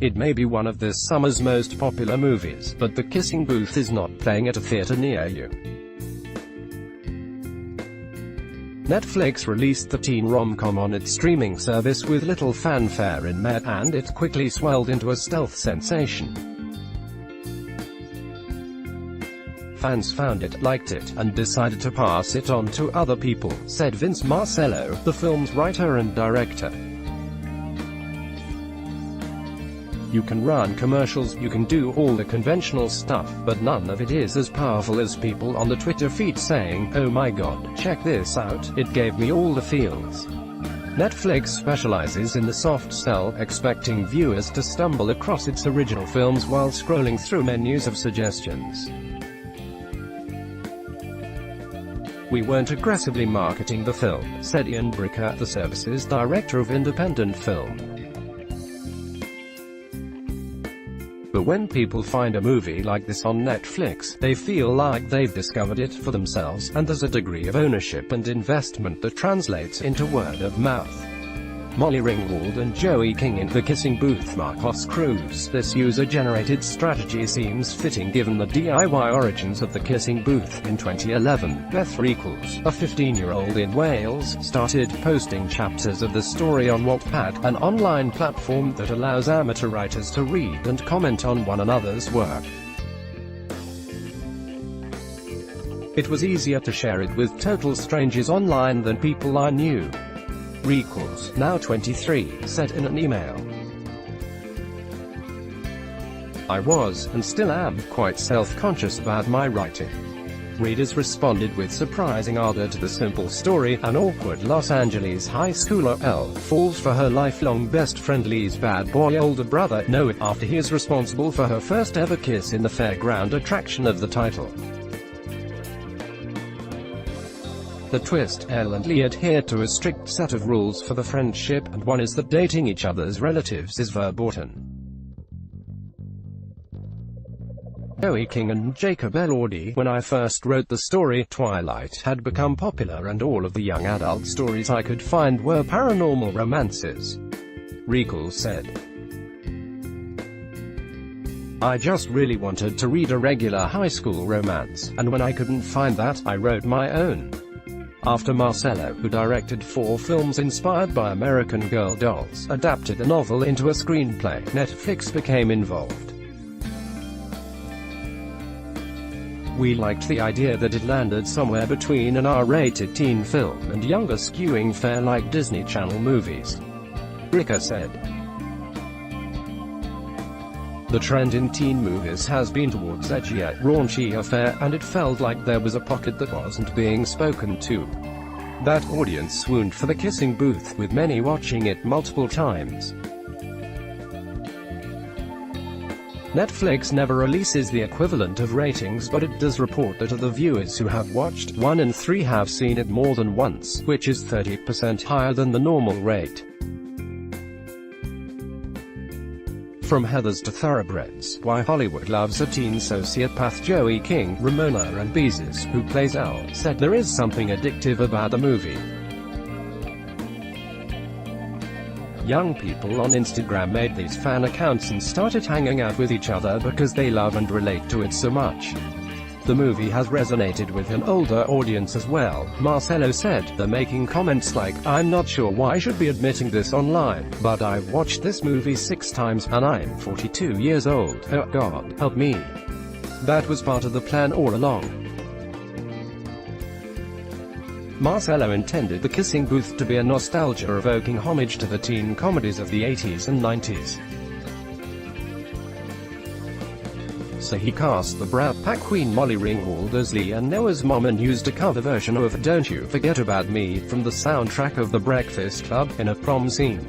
It may be one of this summer's most popular movies, but The Kissing Booth is not playing at a theater near you. Netflix released the teen rom-com on its streaming service with little fanfare in May, and it quickly swelled into a stealth sensation. Fans found it, liked it, and decided to pass it on to other people, said Vince Marcello, the film's writer and director. You can run commercials, you can do all the conventional stuff, but none of it is as powerful as people on the Twitter feed saying, "Oh my god, check this out, it gave me all the feels." Netflix specializes in the soft sell, expecting viewers to stumble across its original films while scrolling through menus of suggestions. "We weren't aggressively marketing the film," said Ian Bricker, the service's director of independent film. "But when people find a movie like this on Netflix, they feel like they've discovered it for themselves, and there's a degree of ownership and investment that translates into word of mouth." Molly Ringwald and Joey King in The Kissing Booth Marcos Cruz. This user-generated strategy seems fitting given the DIY origins of The Kissing Booth. In 2011, Beth Reekles, a 15-year-old in Wales, started posting chapters of the story on Wattpad, an online platform that allows amateur writers to read and comment on one another's work. "It was easier to share it with total strangers online than people I knew," Reekles, now 23, said in an email. "I was, and still am, quite self-conscious about my writing." Readers responded with surprising ardor to the simple story. An awkward Los Angeles high schooler, Elle, falls for her lifelong best friend Lee's bad boy older brother, Noah, after he is responsible for her first ever kiss in the fairground attraction of the title. The twist: Elle and Lee adhere to a strict set of rules for the friendship, and one is that dating each other's relatives is verboten. Joey King and Jacob Elordi. "When I first wrote the story, Twilight had become popular and all of the young adult stories I could find were paranormal romances," Reekles said. "I just really wanted to read a regular high school romance, and when I couldn't find that, I wrote my own." After Marcello, who directed 4 films inspired by American Girl dolls, adapted a novel into a screenplay, Netflix became involved. "We liked the idea that it landed somewhere between an R-rated teen film and younger skewing fare like Disney Channel movies," Bricker said. "The trend in teen movies has been towards edgier, raunchier fare, and it felt like there was a pocket that wasn't being spoken to. That audience swooned for The Kissing Booth, with many watching it multiple times." Netflix never releases the equivalent of ratings, but it does report that of the viewers who have watched, 1 in 3 have seen it more than once, which is 30% higher than the normal rate. From Heathers to Thoroughbreds, Why Hollywood Loves a Teen Sociopath. Joey King, Ramona and Beezus, who plays Elle, said there is something addictive about the movie. Young people on Instagram made these fan accounts and started hanging out with each other because they love and relate to it so much. The movie has resonated with an older audience as well, Marcello said. "They're making comments like, 'I'm not sure why I should be admitting this online, but I've watched this movie 6 times, and I'm 42 years old. Oh God, help me. That was part of the plan all along.'" Marcello intended The Kissing Booth to be a nostalgia-evoking homage to the teen comedies of the 80s and 90s. So he cast the Brat Pack queen Molly Ringwald as Lee and Noah's mom and used a cover version of "Don't You Forget About Me" from the soundtrack of The Breakfast Club, in a prom scene.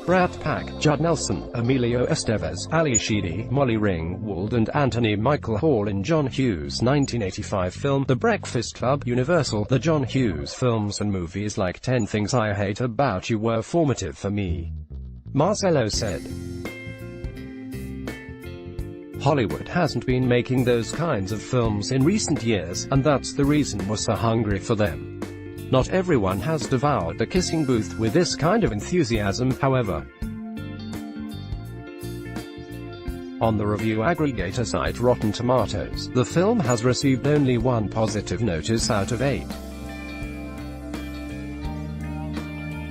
Brat Pack, Judd Nelson, Emilio Estevez, Ali Sheedy, Molly Ringwald and Anthony Michael Hall in John Hughes' 1985 film The Breakfast Club. Universal. The John Hughes films and movies like 10 Things I Hate About You were formative for me, Marcello said. Hollywood hasn't been making those kinds of films in recent years, and that's the reason we're so hungry for them. Not everyone has devoured The Kissing Booth with this kind of enthusiasm, however. On the review aggregator site Rotten Tomatoes, the film has received only 1 positive notice out of 8.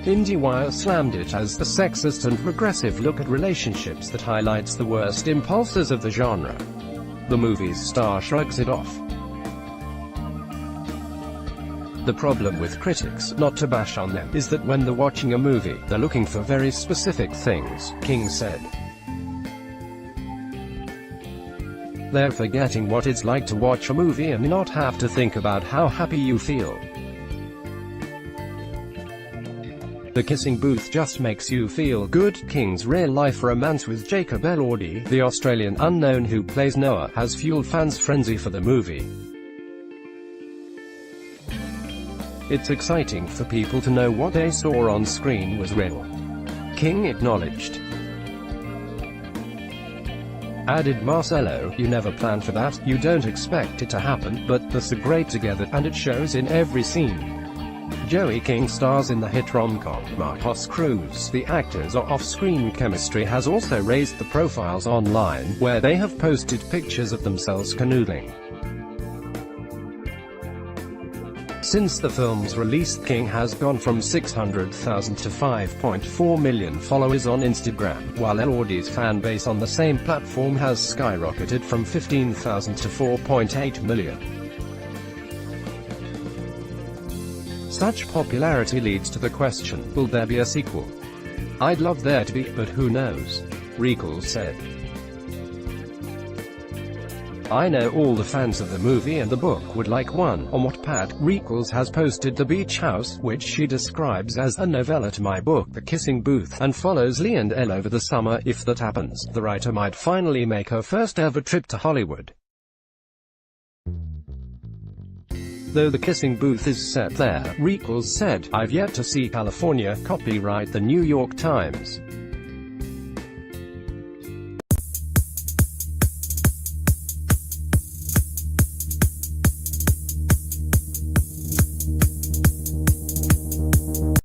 IndieWire slammed it as a sexist and regressive look at relationships that highlights the worst impulses of the genre. The movie's star shrugs it off. The problem with critics, not to bash on them, is that when they're watching a movie, they're looking for very specific things, King said. They're forgetting what it's like to watch a movie and not have to think about how happy you feel. The Kissing Booth just makes you feel good. King's real-life romance with Jacob Elordi, the Australian unknown who plays Noah, has fueled fans' frenzy for the movie. It's exciting for people to know what they saw on screen was real, King acknowledged. Added Marcelo, you never plan for that, you don't expect it to happen, but they're so great together, and it shows in every scene. Joey King stars in the hit rom-com Marcos Cruz. The actors' off-screen chemistry has also raised the profiles online, where they have posted pictures of themselves canoodling. Since the film's release, King has gone from 600,000 to 5.4 million followers on Instagram, while Elordi's fan base on the same platform has skyrocketed from 15,000 to 4.8 million. Such popularity leads to the question, will there be a sequel? I'd love there to be, but who knows? Reekles said. I know all the fans of the movie and the book would like one. On Wattpad, Reekles has posted The Beach House, which she describes as a novella to my book The Kissing Booth, and follows Lee and Elle over the summer. If that happens, the writer might finally make her first ever trip to Hollywood. Though The Kissing Booth is set there, Reekles said, I've yet to see California. Copyright The New York Times.